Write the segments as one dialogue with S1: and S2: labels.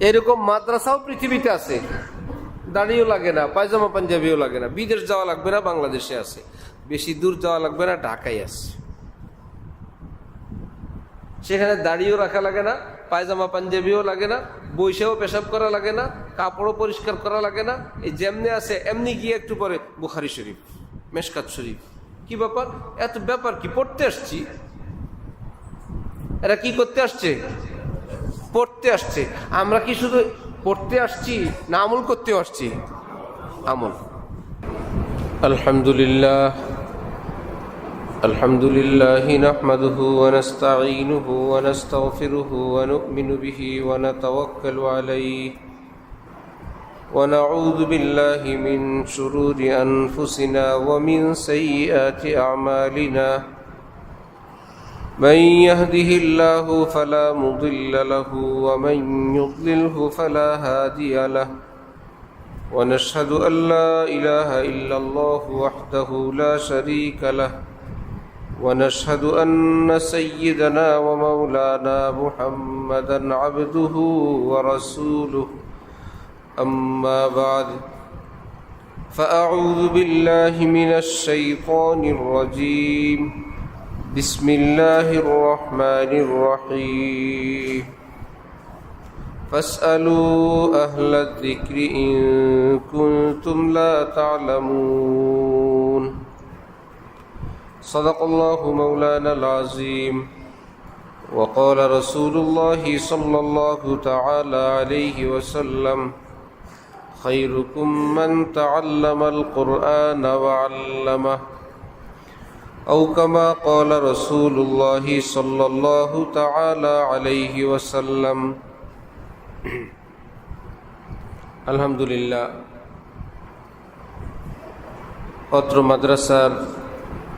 S1: এরকম মাদ্রাসাও পৃথিবীতে আছে, দাড়িও লাগে না, পায়জামা পাঞ্জাবিও লাগে না, বিদেশ যাওয়া লাগবে না, বাংলাদেশে আছে, বেশি দূর যাওয়া লাগবে না, ঢাকায় আছে। সেখানে দাড়িও রাখা লাগে না, পায়জামা পাঞ্জাবিও লাগে না, বৈশাও পেশাব করা লাগে না, কাপড়ও পরিষ্কার করা লাগে না। এই যেমনি আছে এমনি গিয়ে একটু পরে বুখারী শরীফ, মেশকাত শরীফ। কি ব্যাপার? এত ব্যাপার কি? পড়তে আসছি। এরা কি করতে আসছে? পড়তে আসছে। আমরা কি শুধু পড়তে আসছি না আমল করতে আসছি? আমল। আলহামদুলিল্লাহ আলহামদুলিল্লাহ নাহমাদুহু ওয়া নাস্তাঈনুহু ওয়া নাস্তাগফিরুহু ওয়া নু'মিনু বিহি ওয়া নাতাওয়াক্কালু আলাইহি ওয়া নাউযু বিল্লাহি মিন শুরুরি আনফুসিনা ওয়া মিন সাইয়্যাতি আ'মালিনা। من يهده الله فلا مضل له ومن يضلله فلا هادي له ونشهد أن لا إله إلا الله وحده لا شريك له ونشهد أن سيدنا ومولانا محمدا عبده ورسوله أما بعد فأعوذ بالله من الشيطان الرجيم بسم الله الرحمن الرحيم فاسألوا أهل الذكر إن كنتم لا تعلمون صدق الله مولانا العظيم وقال رسول الله صلى الله تعالى عليه وسلم خيركم من تعلم القرآن وعلمه أو كما قال رسول الله صلى الله تعالى عليه وسلم আলহামদুলিল্লাহ। অত্র মাদ্রাসার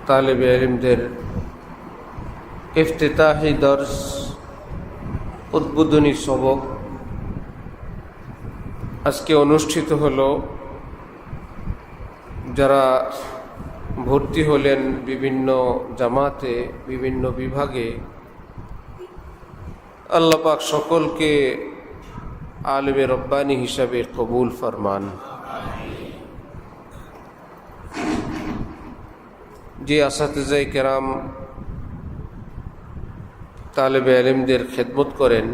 S1: তালেবে ইলমদের ইফতিতাহি দর্স, উদ্বোধনী সবক আজকে অনুষ্ঠিত হলো। যারা ভর্তি হলেন বিভিন্ন জামাতে, বিভিন্ন বিভাগে, আল্লাহ পাক সকলকে আলেমে রব্বানি হিসাবে কবুল ফরমান। যে আসাতিজায়ে কেরাম তালেবে ইলমদের খেদমত করেন,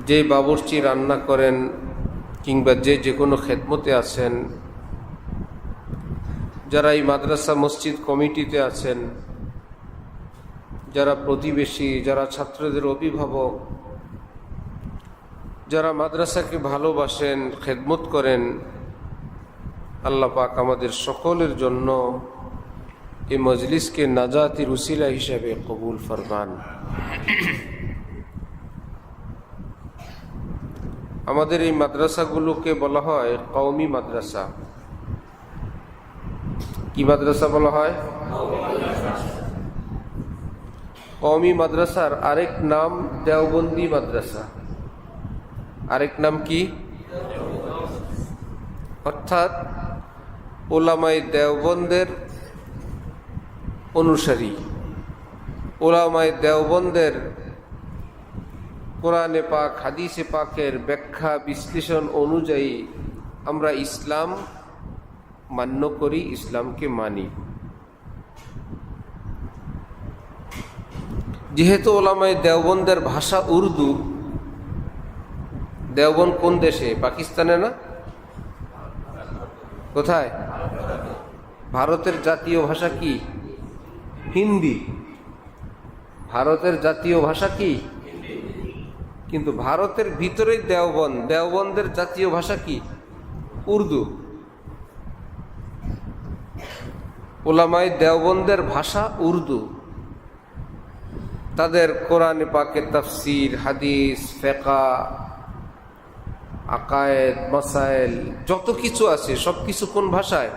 S1: যে বাবুর্চি রান্না করেন, কিংবা যে কোনো খেদমতে আছেন, যারা এই মাদ্রাসা মসজিদ কমিটিতে আছেন, যারা প্রতিবেশী, যারা ছাত্রদের অভিভাবক, যারা মাদ্রাসাকে ভালোবাসেন, খেদমত করেন, আল্লাহ পাক আমাদের সকলের জন্য এই মজলিসকে নাজাতের উসিলা হিসাবে কবুল ফরমান। আমাদের এই মাদ্রাসাগুলোকে বলা হয় কওমি মাদ্রাসা। কি মাদ্রাসা বলা হয়? কওমি মাদ্রাসার আরেক নাম দেওবন্দি মাদ্রাসা। আরেক নাম কি? অর্থাৎ উলামায়ে দেওবন্দের অনুসারী, উলামায়ে দেওবন্দের কোরআনে পাক, হাদিসে পাকের ব্যাখ্যা বিশ্লেষণ অনুযায়ী আমরা ইসলাম মান্য করি, ইসলামকে মানি। যেহেতু উলামায়ে দেওবন্দের ভাষা উর্দু, দেওবন্দ কোন দেশে? পাকিস্তানে না? কোথায়? ভারতের জাতীয় ভাষা কি? হিন্দি। ভারতের জাতীয় ভাষা কি? কিন্তু ভারতের ভিতরেই দেওবন্দ, দেওবন্দের জাতীয় ভাষা কি? উর্দু। উলামায়ে দেওবন্দের ভাষা উর্দু। তাদের কোরআনে পাকের তাফসীর, হাদিস, ফিকহ, আকায়েদ, মাসাইল যত কিছু আছে সব কিছু কোন ভাষায়?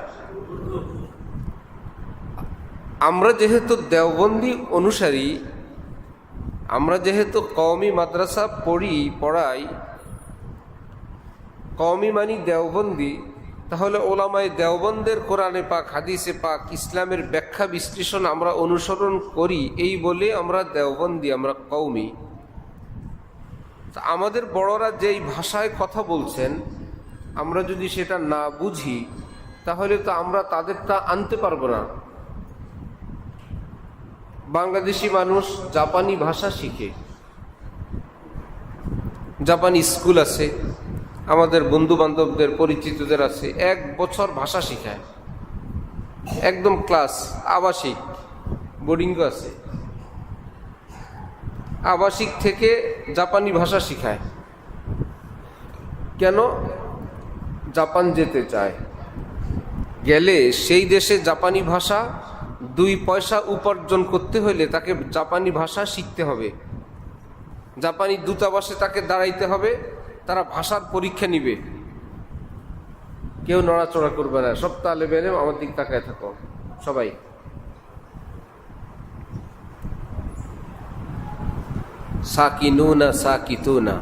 S1: আমরা যেহেতু দেওবন্দি অনুসারী, আমরা যেহেতু কওমি মাদ্রাসা পড়াই, কওমি মানি দেওবন্দি, তাহলে ওলামায়ে দেওবন্দের কোরআনে পাক, হাদিসে পাক, ইসলামের ব্যাখ্যা বিশ্লেষণ আমরা অনুসরণ করি। এই বলে আমরা দেওবন্দি, আমরা কওমি। তা আমাদের বড়রা যেই ভাষায় কথা বলছেন, আমরা যদি সেটা না বুঝি তাহলে তো আমরা তাদেরটা আনতে পারবো না। বাংলাদেশি মানুষ জাপানি ভাষা শিখে, জাপানি স্কুল আছে, আমাদের বন্ধু বান্ধবদের পরিচিতদের আছে, 1 বছর ভাষা শিখায়, একদম ক্লাস আবাসিক, বোর্ডিংও আছে, আবাসিক থেকে জাপানি ভাষা শিখায়। কেন? জাপান যেতে চায়, গেলে সেই দেশে জাপানি ভাষা 2 পয়সা উপার্জন করতে হলে তাকে জাপানি ভাষা শিখতে হবে, জাপানি দূতাবাসে তাকে দাঁড়াইতে হবে, তারা ভাষার পরীক্ষা নিবে, কেউ নড়াচড়া করবে না, সব তালেব ইলম আমার দিক তাকায় থাকো সবাই। সাকিনুনা সাকিতুনা।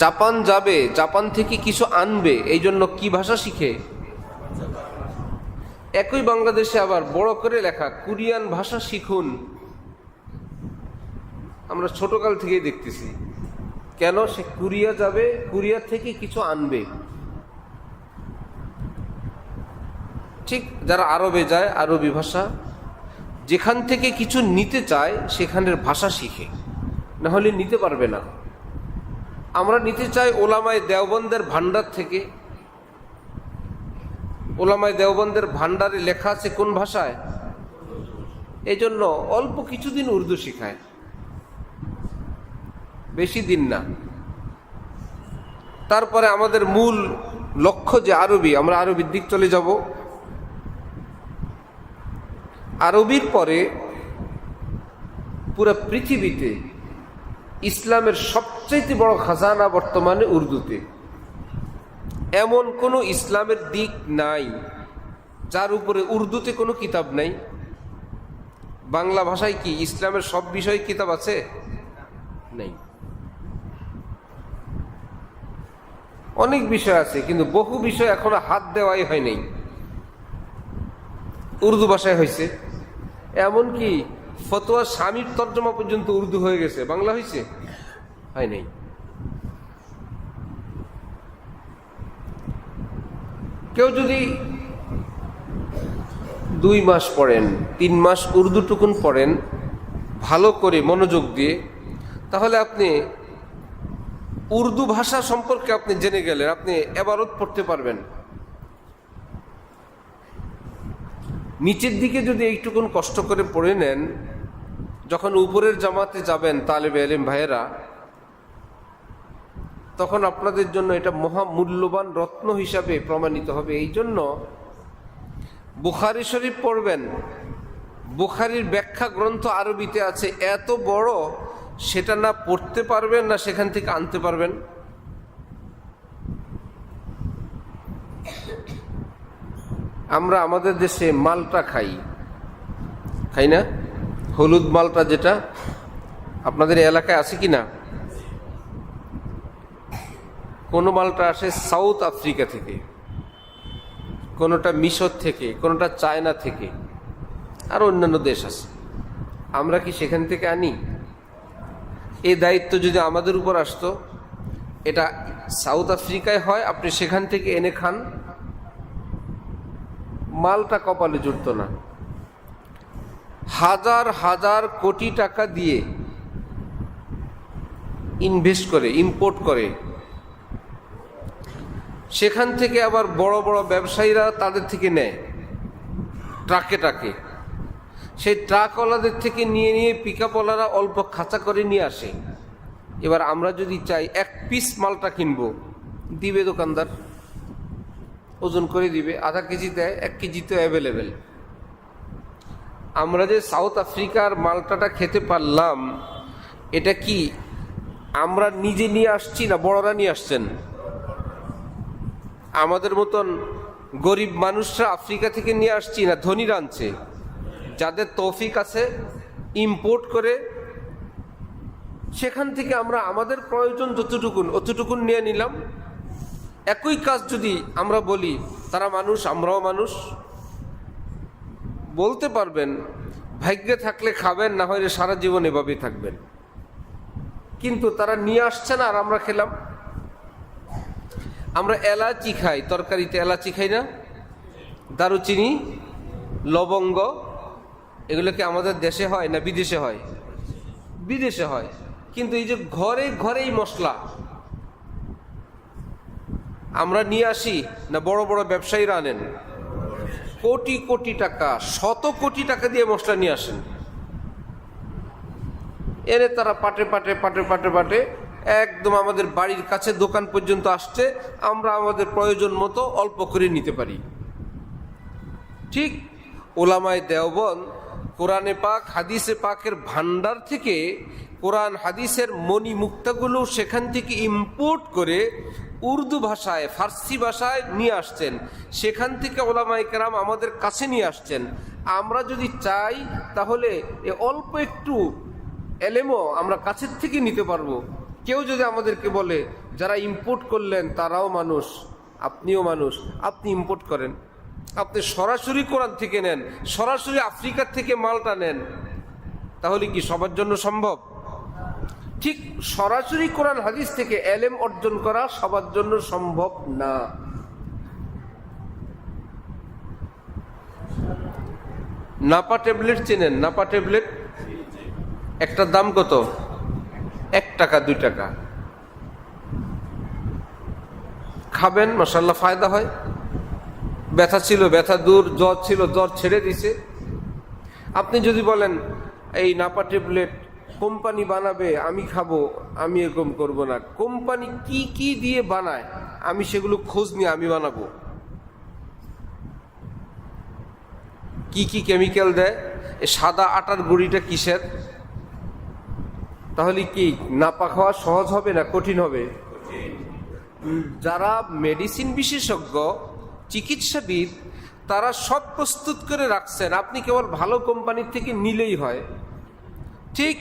S1: জাপান যাবে, জাপান থেকে কিছু আনবে, এই জন্য কি ভাষা শিখে? একই বাংলাদেশে আবার বড় করে লেখা কোরিয়ান ভাষা শিখুন। আমরা ছোটকাল থেকেই দেখতেছি। কেন? সে কোরিয়া যাবে, কোরিয়া থেকে কিছু আনবে। ঠিক যারা আরবে যায়, আরবি ভাষা, যেখান থেকে কিছু নিতে চায় সেখানের ভাষা শিখে, না হলে নিতে পারবে না। আমরা নিতে চাই ওলামায়ে দেওবন্দের ভান্ডার থেকে। ওলামায়ে দেওবন্দের ভান্ডারে লেখা আছে কোন ভাষায়? এই জন্য অল্প কিছুদিন উর্দু শিখায়, বেশি দিন না। তারপরে আমাদের মূল লক্ষ্য যে আরবি, আমরা আরবির দিক চলে যাব। আরবির পরে পুরো পৃথিবীতে ইসলামের সবচেয়ে বড় খাজানা বর্তমানে উর্দুতে। এমন কোনো ইসলামের দিক নাই যার উপরে উর্দুতে কোনো কিতাব নাই। বাংলা ভাষায় কি ইসলামের সব বিষয়ে কিতাব আছে? নেই। অনেক বিষয় আছে, কিন্তু বহু বিষয় এখনো হাত দেওয়াই হয় নাই, উর্দু ভাষায় হয়েছে। এমনকি ফতোয়া স্বামীর তর্জমা পর্যন্ত উর্দু হয়ে গেছে, বাংলা হয়েছে? হয় নাই। কেউ যদি 2 মাস পড়েন, 3 মাস উর্দু টুকুন পড়েন ভালো করে মনোযোগ দিয়ে, তাহলে আপনি উর্দু ভাষা সম্পর্কে আপনি জেনে গেলেন, আপনি এবারত পড়তে পারবেন। নিচের দিকে যদি এইটুকুন কষ্ট করে পড়ে নেন, যখন উপরের জামাতে যাবেন তালেবে ইলম ভাইয়েরা, তখন আপনাদের জন্য এটা মহামূল্যবান রত্ন হিসাবে প্রমাণিত হবে। এই জন্য বুখারী শরীফ পড়বেন, বুখারীর ব্যাখ্যা গ্রন্থ আরবিতে আছে, এত বড়, সেটা না পড়তে পারবেন না সেখান থেকে আনতে পারবেন। আমরা আমাদের দেশে মালটা খাই, খাই না? হলুদ মালটা, যেটা আপনাদের এলাকায় আছে কি না? কোনো মালটা আসে সাউথ আফ্রিকা থেকে, কোনোটা মিশর থেকে, কোনোটা চায়না থেকে, আর অন্যান্য দেশ আছে। আমরা কি সেখান থেকে আনি? এই দায়িত্ব যদি আমাদের উপর আসতো, এটা সাউথ আফ্রিকায় হয়, আপনি সেখান থেকে এনে খান, মালটা কপালে জুটত না। হাজার হাজার কোটি টাকা দিয়ে ইনভেস্ট করে, ইম্পোর্ট করে, সেখান থেকে আবার বড় বড় ব্যবসায়ীরা তাদের থেকে নেয় ট্রাকে ট্রাকে। সেই ট্রাকওয়ালাদের থেকে নিয়ে নিয়ে পিকআপওয়ালারা অল্প খাঁচা করে নিয়ে আসে। এবার আমরা যদি চাই 1 পিস মালটা কিনবো, দিবে দোকানদার, ওজন করে দিবে, আধা কেজি দেয়, 1 কেজি তো অ্যাভেলেবেল। আমরা যে সাউথ আফ্রিকার মালটাটা খেতে পারলাম, এটা কি আমরা নিজে নিয়ে আসছি না বড়রা নিয়ে আসছেন? আমাদের মতন গরিব মানুষরা আফ্রিকা থেকে নিয়ে আসছি না ধনীরা আনছে? যাদের তৌফিক আছে ইম্পোর্ট করে, সেখান থেকে আমরা আমাদের প্রয়োজন যতটুকুন অতটুকুন নিয়ে নিলাম। একই কাজ যদি আমরা বলি, তারা মানুষ আমরাও মানুষ, বলতে পারবেন ভাগ্যে থাকলে খাবেন, না হলে সারা জীবন এভাবেই থাকবেন। কিন্তু তারা নিয়ে আসছে না, আর আমরা খেলাম। আমরা এলাচি খাই, তরকারিতে এলাচি খাই না, দারুচিনি, লবঙ্গ, এগুলো কি আমাদের দেশে হয় না বিদেশে হয়? বিদেশে হয়। কিন্তু এই যে ঘরে ঘরেই মশলা আমরা নিয়ে আসি না বড় বড় ব্যবসায়ীরা আনেন? কোটি কোটি টাকা, শত কোটি টাকা দিয়ে মশলা নিয়ে আসেন, এনে তারা পাটে পাটে পাটে পাটে পাটে একদম আমাদের বাড়ির কাছে দোকান পর্যন্ত আসছে, আমরা আমাদের প্রয়োজন মতো অল্প করে নিতে পারি। ঠিক ওলামায়ে দেওবন্দ কোরআনে পাক হাদিসে পাকের ভান্ডার থেকে কোরআন হাদিসের মণি মুক্তাগুলো সেখান থেকে ইম্পোর্ট করে উর্দু ভাষায়, ফার্সি ভাষায় নিয়ে আসছেন। সেখান থেকে ওলামায়ে কেরাম আমাদের কাছে নিয়ে আসছেন। আমরা যদি চাই তাহলে এ অল্প একটু এলেমও আমরা কাছের থেকে নিতে পারবো। কেউ যদি আমাদেরকে বলে যারা ইম্পোর্ট করলেন তারাও মানুষ, আপনিও মানুষ, আপনি ইম্পোর্ট করেন, আপনি সরাসরি কোরআন থেকে নেন, সরাসরি আফ্রিকার থেকে মালটা নেন, তাহলে কি সবার জন্য সম্ভব? ঠিক সরাসরি কোরআন হাদিস থেকে এলেম অর্জন করা সবার জন্য সম্ভব না। নাপা ট্যাবলেট চেনেন? নাপা ট্যাবলেট একটা দাম কত? 1 টাকা 2 টাকা। খাবেন, মাশাআল্লাহ ফায়দা হয়। ব্যথা ছিল ব্যথা দূর, জ্বর ছিল জ্বর ছেড়ে দিছে। আপনি যদি বলেন এই নাপা ট্যাবলেট কোম্পানি বানাবে, আমি খাবো, আমি এরকম করব না। কোম্পানি কি কি দিয়ে বানায় আমি সেগুলো খোঁজ নিয়ে আমি বানাবো। কি কি কেমিক্যাল দেয়, এ সাদা আটার গুঁড়িটা কিসের? তাহলে কি নাপা খাওয়া সহজ হবে না কঠিন হবে? যারা মেডিসিন বিশেষজ্ঞ, চিকিৎসাবিদ, তারা সব প্রস্তুত করে রাখছেন, আপনি কেবল ভালো কোম্পানির থেকে নিলেই হয়। ঠিক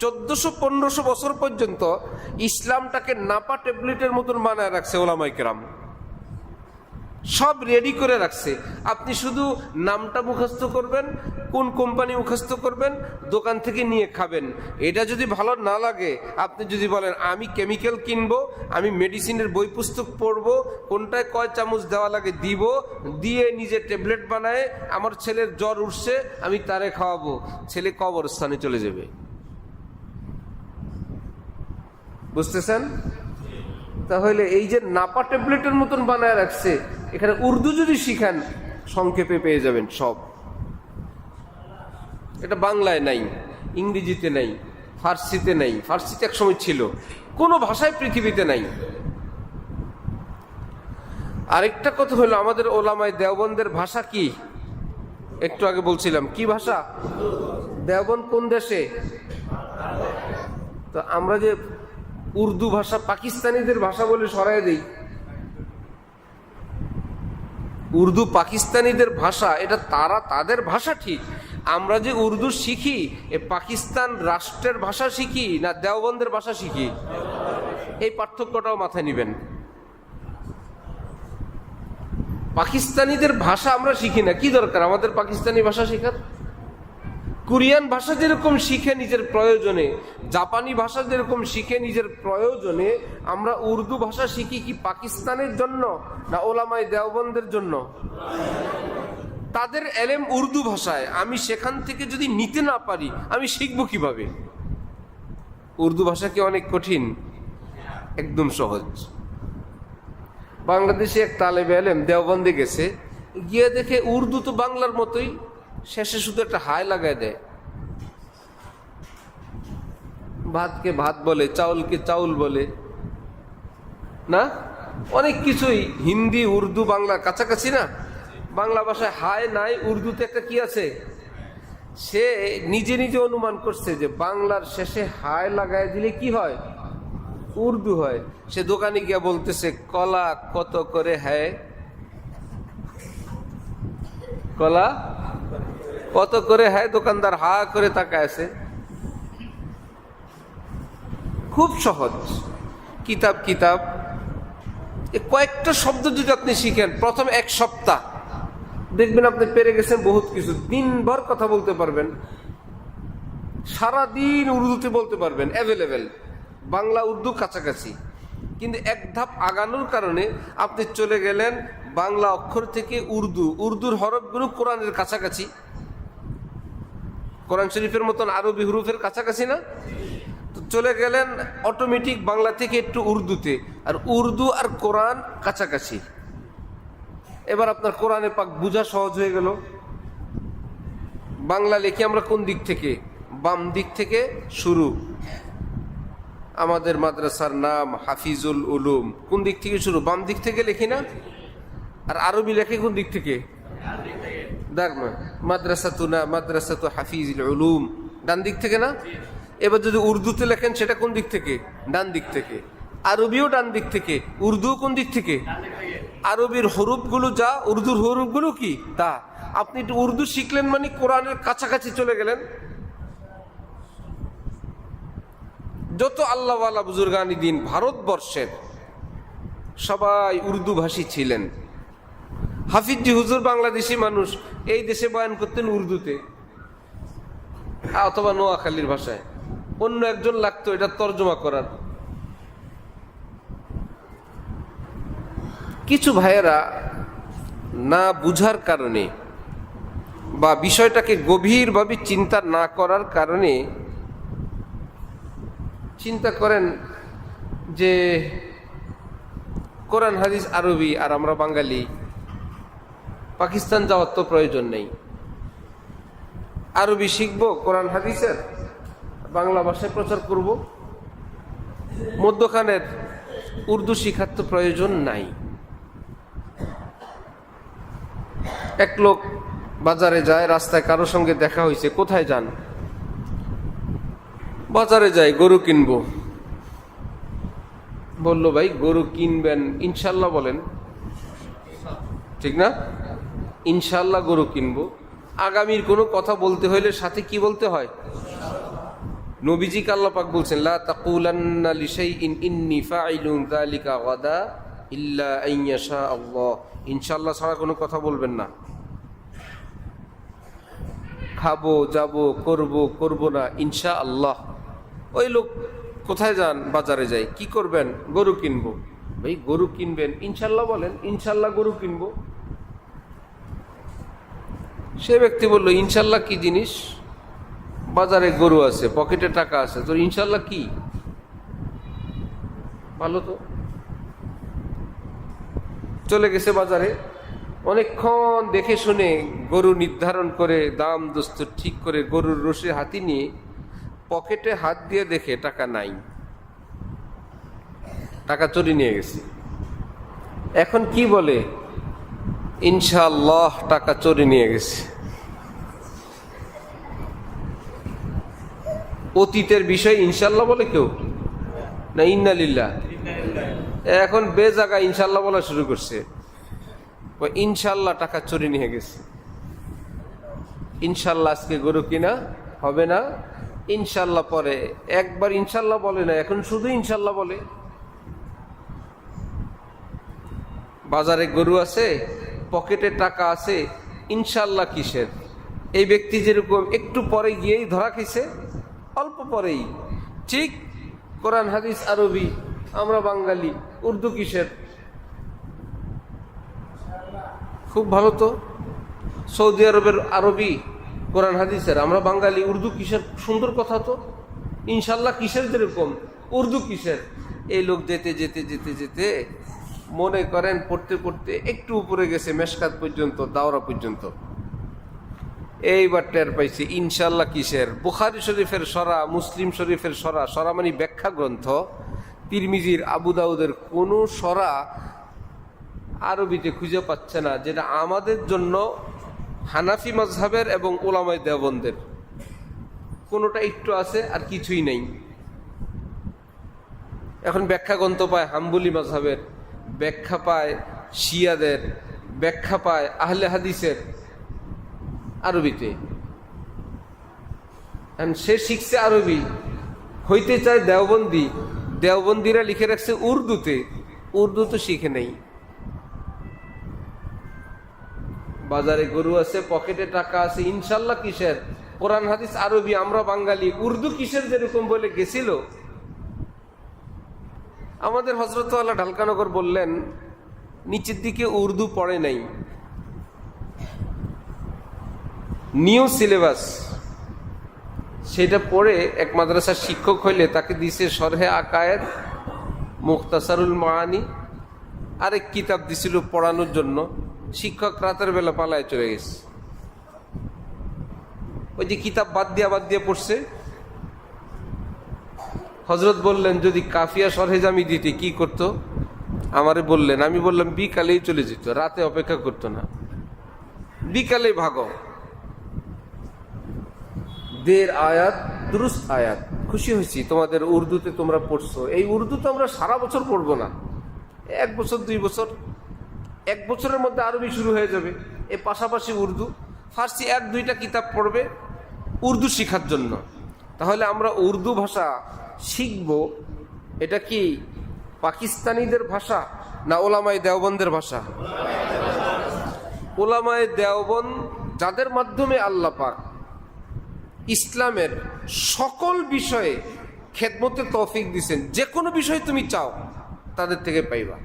S1: 1400-1500 বছর পর্যন্ত ইসলামটাকে নাপা ট্যাবলেটের মতন বানায় রাখছে ওলামায়ে কেরাম, সব রেডি করে রাখছে। আপনি শুধু নামটা মুখস্থ করবেন, কোন কোম্পানি মুখস্থ করবেন, দোকান থেকে নিয়ে খাবেন। এটা যদি ভালো না লাগে, আপনি যদি বলেন আমি কেমিক্যাল কিনবো, আমি মেডিসিনের বই পুস্তক পড়বো, কোনটায় কয় চামচ দেওয়া লাগে দিব, দিয়ে নিজে ট্যাবলেট বানায় আমার ছেলের জ্বর উঠছে আমি তারে খাওয়াবো, ছেলে কবরস্থানে চলে যাবে। বুঝতেছেন? তাহলে এই যে নাপা ট্যাবলেটের মতন বানায় রাখছে, এখানে উর্দু যদি শিখেন সংক্ষেপে পেয়ে যাবেন সব। এটা বাংলায় নাই, ইংরেজিতে নাই, ফার্সিতে নাই, ফার্সিতে একসময় ছিল, কোনো ভাষায় পৃথিবীতে নাই। আরেকটা কথা হলো আমাদের ওলামায়ে দেওবন্দের ভাষা কি? একটু আগে বলছিলাম কি ভাষা? দেওবন্দ কোন দেশে? তো আমরা যে উর্দু ভাষা পাকিস্তানিদের ভাষা বলে সরাই দেই, উর্দু পাকিস্তানিদের ভাষা, এটা তারা তাদের ভাষা ঠিক। আমরা যে উর্দু শিখি, এ পাকিস্তান রাষ্ট্রের ভাষা শিখি না দেওবন্দের ভাষা শিখি? এই পার্থক্যটাও মাথায় নিবেন। পাকিস্তানিদের ভাষা আমরা শিখি না, কি দরকার আমাদের পাকিস্তানি ভাষা শেখার? কোরিয়ান ভাষা যেরকম শিখে নিজের প্রয়োজনে, জাপানি ভাষা যেরকম শিখে নিজের প্রয়োজনে, আমরা উর্দু ভাষা শিখি কি পাকিস্তানের জন্য না ওলামায়ে দেওবন্দের জন্য? তাদের এলেম উর্দু ভাষায়, আমি সেখান থেকে যদি নিতে না পারি আমি শিখবো কিভাবে? উর্দু ভাষা কি অনেক কঠিন? একদম সহজ। বাংলাদেশে এক তালেবে এলেম দেওবন্দে গেছে, গিয়ে দেখে উর্দু তো বাংলার মতোই, শেষে শুধু একটা হায় লাগায় দেয়। ভাতকে ভাত বলে, চাউলকে চাউল বলে, না অনেক কিছুই হিন্দি উর্দু বাংলা কাছাকাছি না? বাংলা ভাষায় হায় নাই, উর্দুতে একটা কি আছে? সে নিজে নিজে অনুমান করছে যে বাংলার শেষে হায় লাগায় দিলে কি হয়? উর্দু হয়। সে দোকানে গিয়ে বলতেছে কলা কত করে হ্যায়? কলা কত করে হ্যায়? দোকানদার হা করে তাকায় আছে। খুব সহজ। কিতাব কিতাব কয়েকটা শব্দ যদি আপনি শিখেন, প্রথম 1 সপ্তাহ দেখবেন আপনি পেরে গেছেন বহুত কিছু, দিনভর কথা বলতে পারবেন। সারাদিন উর্দুতে বলতে পারবেন, অ্যাভেলেবেল, বাংলা উর্দু কাছাকাছি। কিন্তু এক ধাপ আগানোর কারণে আপনি চলে গেলেন বাংলা অক্ষর থেকে উর্দুর হরফগুলো কোরআনের কাছাকাছি, কোরআন শরীফের মতন আরবি হুরুফের কাছাকাছি না? তো চলে গেলেন অটোমেটিক বাংলা থেকে একটু উর্দুতে, আর উর্দু আর কোরআন কাছাকাছি। এবার আপনার কোরআনে পাক বোঝা সহজ হয়ে গেল। বাংলা লিখি আমরা কোন দিক থেকে? বাম দিক থেকে শুরু। আমাদের মাদ্রাসার নাম হাফিজুল উলুম, কোন দিক থেকে শুরু? বাম দিক থেকে লিখি না? আর আরবি লেখে কোন দিক থেকে? মাদ্রাসাতুনা মাদ্রাসাতু হাফিজুল উলুম, ডান দিক থেকে না? এবার যদি উর্দুতে লেখেন সেটা কোন দিক থেকে? ডান দিক থেকে। আরবিও ডান দিক থেকে, উর্দু কোন দিক থেকে? আরবির হরুফগুলো যা, উর্দুর হরুফগুলো কি তা। আপনি একটু উর্দু শিখলেন মানে কোরআনের কাছাকাছি চলে গেলেন। যত আল্লাহওয়ালা বুজুর্গানি দিন ভারতবর্ষের সবাই উর্দু ভাষী ছিলেন। হাফিজি হুজুর বাংলাদেশি মানুষ, এই দেশে বয়ান করতেন উর্দুতে অথবা নোয়াখালীর ভাষায়। অন্য একজন লাগতো এটা তর্জমা করার। কিছু ভাইয়েরা না বুঝার কারণে বা বিষয়টাকে গভীরভাবে চিন্তা না করার কারণে চিন্তা করেন যে কোরআন হাদিস আরবি আর আমরা বাঙালি, পাকিস্তান যাওয়ার তো প্রয়োজন নেই। আরবি শিখবো, কোরআন হাদিসের বাংলা ভাষায় প্রচার করব, মধ্যখানের উর্দু শিখার তো প্রয়োজন নাই। এক লোক বাজারে যায়, রাস্তায় কারো সঙ্গে দেখা হয়েছে, কোথায় যান? বাজারে যাই, গরু কিনবো। বললো ভাই গরু কিনবেন ইনশাল্লাহ বলেন, ঠিক না? ইনশাল্লাহ গরু কিনবো। আগামীর কোনো কথা বলতে হইলে সাথে কি বলতে হয়? নবীজি আল্লাহ পাক বলছেন, লা তাকুলান্না লিশাইইন ইন্নী ফাইলুন যালিকা গাদা ইল্লা আন ইয়াশা আল্লাহ। ইনশাআল্লাহ ছাড়া কোনো কথা বলবেন না। খাবো, যাব, করব না ইনশাআল্লাহ। ওই লোক কোথায় যান? বাজারে যাই। কি করবেন? গরু কিনবো। ভাই গরু কিনবেন ইনশাআল্লাহ বলেন, ইনশাআল্লাহ গরু কিনবো। সে ব্যক্তি বলল, ইনশাআল্লাহ কি জিনিস? বাজারে গরু আছে, পকেটে টাকা আছে, তোর ইনশাআল্লাহ কি? ভালো তো। চলে গেছে বাজারে, অনেকক্ষণ দেখে শুনে গরু নির্ধারণ করে দাম দস্তুর ঠিক করে গরুর রশি হাতি নিয়ে পকেটে হাত দিয়ে দেখে টাকা নাই, টাকা চুরি নিয়ে গেছে। এখন কি বলে? ইনশাআল্লাহ টাকা চুরি নিয়ে গেছে। অতীতের বিষয় ইনশাআল্লাহ বলে কেউ না ইন্না লিল্লাহ? এখন বেজাগা ইনশাআল্লাহ বলা শুরু করছে। ইনশাআল্লাহ টাকা চুরি নিয়ে গেছে। ইনশাআল্লাহ আজকে গরু কিনা হবে না, ইনশাআল্লাহ পরে। একবার ইনশাআল্লাহ বলে না, এখন শুধু ইনশাআল্লাহ বলে। বাজারে গরু আছে, পকেটে টাকা আছে, ইনশাআল্লাহ কিসের? এই ব্যক্তি যেরকম একটু পরে গিয়েই ধরা খেয়েছে, অল্প পরেই। ঠিক কোরআন হাদিস আরবি, আমরা বাঙালি, উর্দু কিসের? খুব ভালো তো। সৌদি আরবের আরবি কোরআন হাদিসের, আমরা বাঙালি, উর্দু কিসের? সুন্দর কথা তো। ইনশাল্লাহ কিসের? যেরকম উর্দু কিসের? এই লোক যেতে যেতে যেতে যেতে মনে করেন পড়তে পড়তে একটু উপরে গেছে, মেশকাত পর্যন্ত, দাওরা পর্যন্ত। এইবার টের পাইছে ইনশাল্লাহ কিসের? বুখারী শরীফের সরা, মুসলিম শরীফের সরা, সরা মানে ব্যাখ্যা গ্রন্থ, তিরমিজির, আবু দাউদের কোন সরা আরবিতে খুঁজে পাচ্ছে না, যেটা আমাদের জন্য হানাফি মাযহাবের এবং উলামায়ে দেওবন্দের কোনটা একটু আছে আর কিছুই নেই। এখন ব্যাখ্যা গ্রন্থ পায় হাম্বলি মাযহাবের, ব্যাখ্যা পায় শিয়াদের, ব্যাখ্যা পায় আহলে হাদিসের আরবিতে। সে শিখছে আরবি, হইতে চায় দেওবন্দি, দেওবন্দিরা লিখে রাখছে উর্দুতে, উর্দু তো শিখে নেই। বাজারে গরু আছে, পকেটে টাকা আছে, ইনশাল্লাহ কিসের? কোরআন হাদিস আরবি, আমরা বাঙালি, উর্দু কিসের যেরকম বলে গেছিল। আমাদের হযরত আল্লাহ ঢালকানগর বললেন নিচের দিকে উর্দু পড়ে নাই, নিউ সিলেবাস, সেটা পড়ে এক মাদ্রাসার শিক্ষক হইলে তাকে দিছে শরহে আকায়েদ, মুখতাসারুল মাআনি, আরেক কিতাব দিছিল পড়ানোর জন্য। শিক্ষক রাতের বেলা পালায় চলে গেছে, ওই যে কিতাব বাদ দিয়ে পড়ছে। হযরত বললেন যদি কাফিয়া শরহে জামি দিতে কি করতো, আমারে বললেন। আমি বললাম বিকালেই চলে যেত, রাতে অপেক্ষা করতো না, বিকালে ভাগো। 1.5 আয়াত দুরুস্ত আয়াত, খুশি হয়েছি তোমাদের উর্দুতে তোমরা পড়ছো। এই উর্দু তো আমরা সারা বছর পড়বো না, 1 বছর 2 বছর, 1 বছরের মধ্যে আরবি শুরু হয়ে যাবে। এর পাশাপাশি উর্দু, ফার্সি 1-2টা কিতাব পড়বে উর্দু শিখার জন্য। তাহলে আমরা উর্দু ভাষা শিখব, এটা কি পাকিস্তানিদের ভাষা না ওলামায়ে দেওবন্দের ভাষা? ওলামায়ে দেওবন্দ, যাদের মাধ্যমে আল্লাহ পাক ইসলামের সকল বিষয়ে খেদমতে তৌফিক দিয়েছেন, যে কোনো বিষয় তুমি চাও তাদের থেকে পাইবা।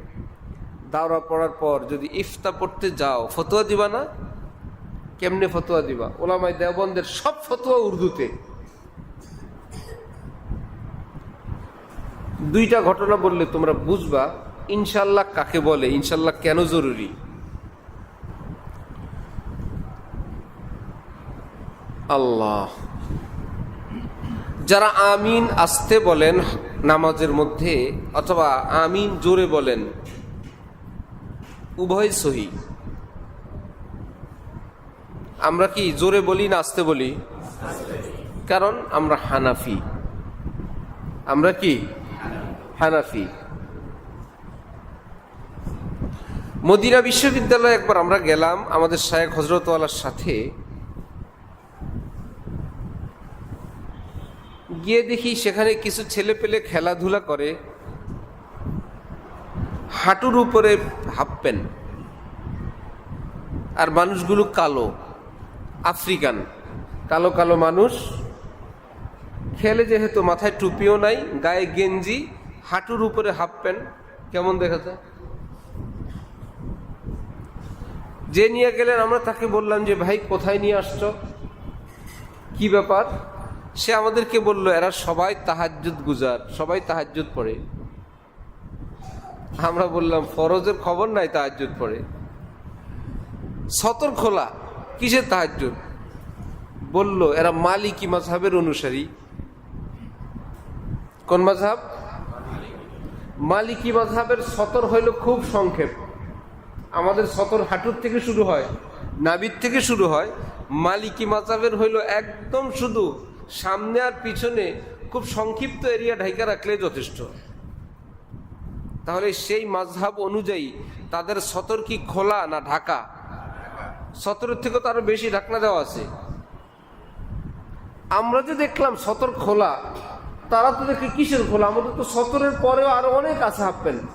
S1: দাওরা পড়ার পর যদি ইফতা পড়তে যাও, ফতোয়া দিবা না? কেমনে ফতোয়া দিবা? ওলামায়ে দেওবন্দের সব ফতোয়া উর্দুতে। 2টা ঘটনা বললে তোমরা বুঝবা ইনশাল্লাহ কাকে বলে, ইনশাল্লাহ কেন জরুরি। আল্লাহ, যারা আমিন আস্তে বলেন নামাজের মধ্যে অথবা আমিন জোরে বলেন, উভয় সহি। আমরা কি জোরে বলি না আস্তে বলি? কারণ আমরা হানাফি। আমরা কি হানাফি। মদিনা বিশ্ববিদ্যালয়ে একবার আমরা গেলাম আমাদের শায়েখ হযরত ওয়ালার সাথে। গিয়ে দেখি সেখানে কিছু ছেলে পেলে খেলাধুলা করে, হাঁটুর উপরে হাফ প্যান্ট, আর মানুষগুলো কালো, আফ্রিকান কালো কালো মানুষ। খেলে যেহেতু মাথায় টুপিও নাই, গায়ে গেঞ্জি, হাঁটুর উপরে হাফ প্যান্ট, কেমন দেখা যায়? যে নিয়ে গেলেন আমরা তাকে বললাম যে ভাই কোথায় নিয়ে আসছো, কি ব্যাপার? সে আমাদেরকে বলল এরা সবাই তাহাজ্জুদ গুজার, সবাই তাহাজ্জুদ পড়ে। আমরা বললাম ফরজের খবর নাই, তাহাজ্জুদ পড়ে। সতর খোলা, কিসের তাহাজ্জুদ? বলল এরা মালিকি মাযহাবের অনুসারী। কোন মাযহাব? মালিকি মাযহাবের সতর হইল খুব সংক্ষেপ। আমাদের সতর হাঁটুর থেকে শুরু হয়, নাভির থেকে শুরু হয়। মালিকি মাযহাবের হইল একদম শুধু সামনে আর পিছনে খুব সংক্ষিপ্ত এরিয়া ঢাকা রাখলে যথেষ্ট। তাহলে সেই মাযহাব অনুযায়ী তাদের সতর কি খোলা না ঢাকা? সতরের থেকে তো আরো বেশি ঢাকনা দেওয়া আছে। আমরা যে দেখলাম সতর খোলা, তারা তো দেখে কিসের খোলা? আমাদের তো সতরের পরেও আরো অনেক আছে হাফ প্যান্ট।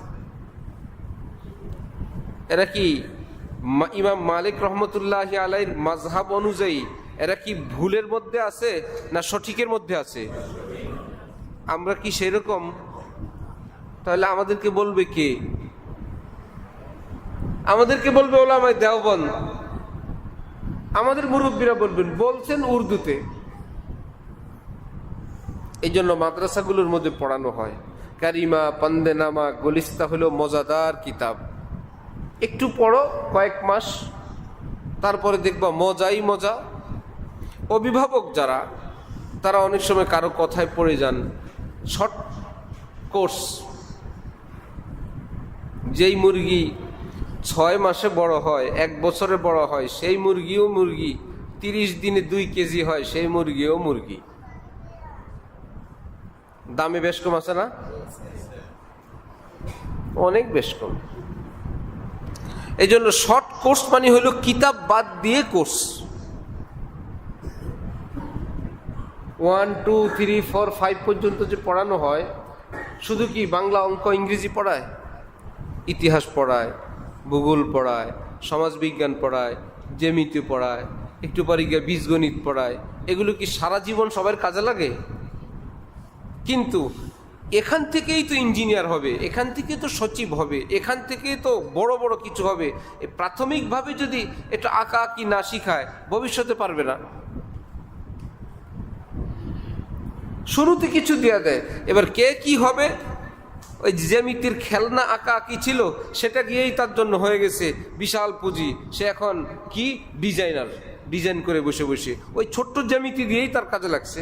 S1: এরা কি ইমাম মালিক রহমতুল্লাহি আলাইহির মাযহাব অনুযায়ী এরা কি ভুলের মধ্যে আছে না সঠিকের মধ্যে আছে? আমরা কি সেরকম? তাহলে আমাদেরকে বলবে কে? আমাদেরকে বলবে ওলামায়ে দেওবন্দ। আমাদের মুরব্বীরা বলবেন, বলছেন উর্দুতে। এই জন্য মাদ্রাসাগুলোর মধ্যে পড়ানো হয়। কারিমা, পান্দেনামা, গলিস্তা হলো মজাদার কিতাব। একটু পড়ো কয়েক মাস, তারপরে দেখবা মজাই মজা। অভিভাবক যারা, তারা অনেক সময় কারো কথায় পড়ে যান। শর্ট কোর্স, যেই মুরগি 6 মাসে বড় হয়, 1 বছরে বড় হয়, সেই মুরগিও মুরগি। 30 দিনে 2 কেজি হয়, সেই মুরগিও মুরগি। দামে বেশ কম আছে না? অনেক বেশ কম। এই জন্য শর্ট কোর্স মানে হলো কিতাব বাদ দিয়ে কোর্স। 1, 2, 3, 4, 5 পর্যন্ত যে পড়ানো হয়, শুধু কি বাংলা, অঙ্ক, ইংরেজি পড়ায়? ইতিহাস পড়ায়, ভূগোল পড়ায়, সমাজবিজ্ঞান পড়ায়, জ্যামিতি পড়ায়, একটু পরে গিয়ে বীজগণিত পড়ায়, এগুলো কি সারা জীবন সবার কাজে লাগে? কিন্তু এখান থেকেই তো ইঞ্জিনিয়ার হবে, এখান থেকে তো সচিব হবে, এখান থেকেই তো বড় বড় কিছু হবে। প্রাথমিকভাবে যদি এটা আঁকা আঁকি না শিখায় ভবিষ্যতে পারবে না। শুরুতে কিছু দেয়া দেয়, এবার কে কি হবে, ওই জ্যামিতির খেলনা আঁকা আঁকি ছিল সেটা গিয়েই তার জন্য হয়ে গেছে বিশাল পুঁজি। সে এখন কি ডিজাইনার, ডিজাইন করে বসে বসে ওই ছোট্ট জ্যামিতি দিয়েই তার কাজে লাগছে।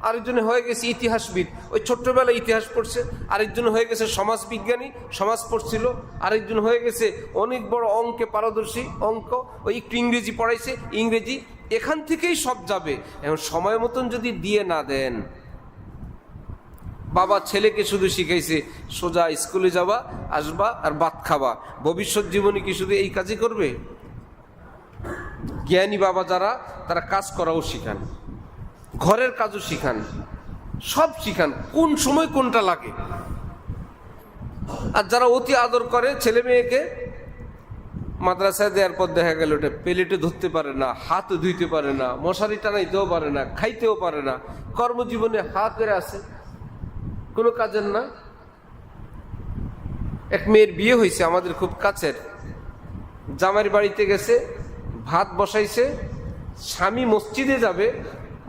S1: আরেকজনে হয়ে গেছে ইতিহাসবিদ, ওই ছোট্টবেলায় ইতিহাস পড়ছে। আরেকজন হয়ে গেছে সমাজ বিজ্ঞানী, সমাজ পড়ছিল। আরেকজন হয়ে গেছে অনেক বড় অঙ্কে পারদর্শী, অঙ্ক, ওই একটু ইংরেজি পড়াইছে, ইংরেজি। এখান থেকেই সব যাবে। এখন সময় মতন যদি দিয়ে না দেন, বাবা ছেলেকে শুধু শিখাইছে সোজা স্কুলে যাবা, আসবা আর ভাত খাবা, ভবিষ্যৎ জীবনে কি শুধু এই কাজই করবে? জ্ঞানী বাবা যারা, তারা কাজ করাও শিখান, ঘরের কাজও শিখান, সব শিখান, কোন সময় কোনটা লাগে। আর যারা অতি আদর করে ছেলে মেয়েকে, মাদ্রাসায় দেওয়ার পর দেখা গেল ওটা প্লেটে ধরতে পারে না, হাতও ধুইতে পারে না, মশারি টানাইতেও পারে না, খাইতেও পারে না, কর্মজীবনে হাত ধরে আছে, কোনো কাজের না। এক মেয়ের বিয়ে হয়েছে আমাদের খুব কাছের, জামাইয়ের বাড়িতে গেছে, ভাত বসাইছে, স্বামী মসজিদে যাবে,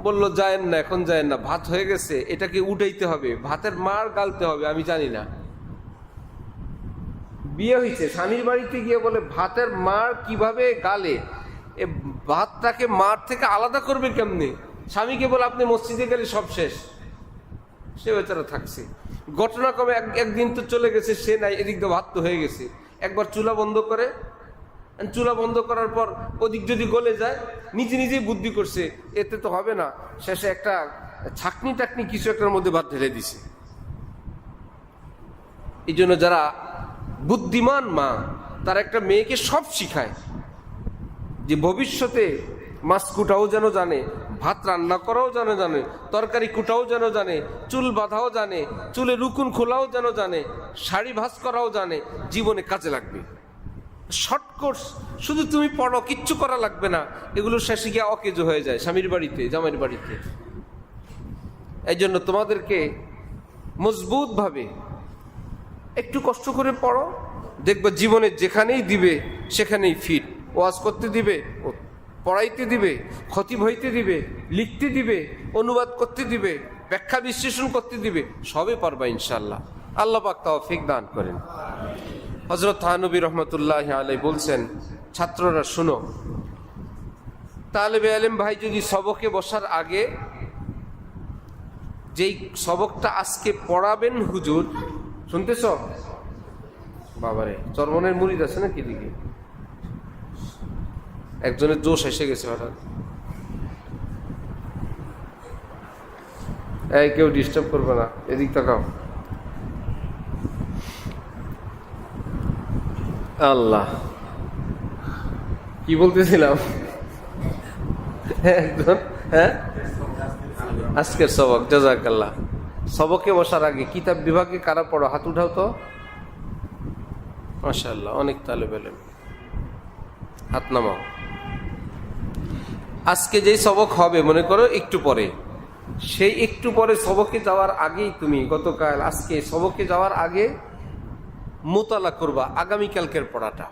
S1: বলল যায়েন না, এখন যায়েন না, ভাত হয়ে গেছে, এটাকে উঠাইতে হবে, ভাতের মার গালতে হবে, আমি জানি না। বিয়ে হয়েছে, স্বামীর বাড়িতে গিয়ে বলে ভাতের মার কিভাবে গালে, এ ভাতটাকে মার থেকে আলাদা করবে কেমনে? স্বামীকে বলে আপনি মসজিদে গেলে সব শেষ। সে বেচারা থাকছে। ঘটনাক্রমে একদিন তো চলে গেছে, সে নাই, এদিক দিয়ে ভাত তো হয়ে গেছে। একবার চুলা বন্ধ করে, চুলা বন্ধ করার পর ওদিক যদি গলে যায়, নিজে নিজেই বুদ্ধি করছে এতে তো হবে না, শেষে একটা ছাকনি টাকনি কিছু একটার মধ্যে ভাত ঢেলে দিছে। এই জন্য যারা বুদ্ধিমান মা, তারা একটা মেয়েকে সব শিখায়, যে ভবিষ্যতে মাছ কুটাও যেন জানে, ভাত রান্না করাও যেন জানে, তরকারি কুটাও যেন জানে, চুল বাঁধাও জানে, চুলে রুকুন খোলাও যেন জানে, শাড়ি ভাঁজ করাও জানে, জীবনে কাজে লাগবে। শর্ট কোর্স, শুধু তুমি পড়ো, কিচ্ছু করা লাগবে না, এগুলো শেষে গিয়ে অকেজো হয়ে যায় স্বামীর বাড়িতে, জামাইয়ের বাড়িতে। এই জন্য তোমাদেরকে মজবুত ভাবে একটু কষ্ট করে পড়ো, দেখবে জীবনে যেখানেই দিবে সেখানেই ফিট। ওয়াজ করতে দিবে, পড়াইতে দিবে, খতিব হইতে দিবে, লিখতে দিবে, অনুবাদ করতে দিবে, ব্যাখ্যা বিশ্লেষণ করতে দিবে, সবে পারবা ইনশাল্লাহ। আল্লাহ পাক তৌফিক দান করেন। হযরত থানবী রহমতুল্লাহ আলাইহি বলছেন, ছাত্ররা শুনো, তালেবে ইলম ভাই যদি সবকে বসার আগে যেই সবকটা আজকে পড়াবেন হুজুর, শুনতেছ বাবারে, চরমনের মুরিদ আছে নাকি দিকে? একজনের জোশ এসে গেছে হঠাৎ। এই কেউ ডিস্টার্ব করবে না, এদিক তাকাও। আল্লাহ, কি বলতেছিলাম? একজন, হ্যাঁ, আজকের সবক, জাযাকাল্লাহ। সবকে বসার আগে কিতাব বিভাগে কারা পড়ো? হাত উঠাও তো। মাশাআল্লাহ, অনেক তালেবে ইলম, হাত নামাও। আজকে যেই সবক হবে, মনে করো একটু পরে, সেই একটু পরে সবকে যাওয়ার আগেই তুমি গতকাল আজকে সবকে যাওয়ার আগে মোতালা করবা আগামীকালকের পড়াটা।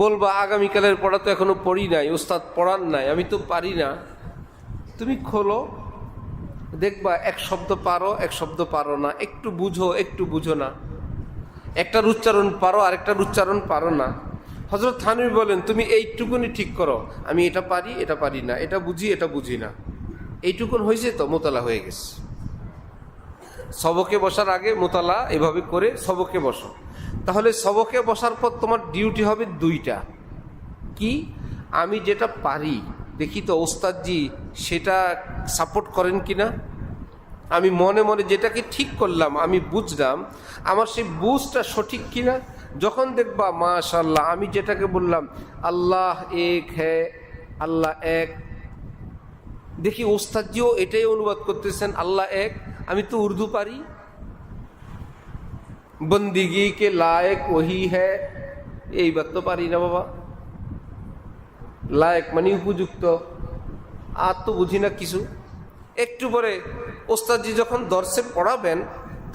S1: বলবা আগামীকালের পড়া তো এখনো পড়ি নাই, ওস্তাদ পড়ান নাই, আমি তো পারি না। তুমি খোলো, দেখবা এক শব্দ পারো, এক শব্দ পারো না, একটু বুঝো, একটু বুঝো না, একটার উচ্চারণ পারো, আরেকটার উচ্চারণ পারো না। হযরত থানবী বলেন, তুমি এইটুকুনি ঠিক করো, আমি এটা পারি, এটা পারি না, এটা বুঝি, এটা বুঝি না, এইটুকুন হয়েছে তো মোতালা হয়ে গেছে। সবকে বসার আগে মোতালা এভাবে করে সবকে বসো। তাহলে সবকে বসার পর তোমার ডিউটি হবে দুইটা। কি? আমি যেটা পারি দেখি তো ওস্তাদজি সেটা সাপোর্ট করেন কিনা, আমি মনে মনে যেটাকে ঠিক করলাম, আমি বুঝলাম, আমার সেই বুঝটা সঠিক কিনা। যখন দেখবা মাশাআল্লাহ আমি যেটাকে বললাম আল্লাহ এক হ্যাঁ, আল্লাহ এক, দেখি ওস্তাদজিও এটাই অনুবাদ করতেছেন আল্লাহ এক, আমি তো উর্দু পারি, বন্দিগি কে লায়েক ওহি হ্যাঁ, এইবার তো পারি না বাবা। লায়েক মানে উপযুক্ত, আর তো বুঝি না কিছু। একটু পরে ওস্তাদজি যখন দর্শে পড়াবেন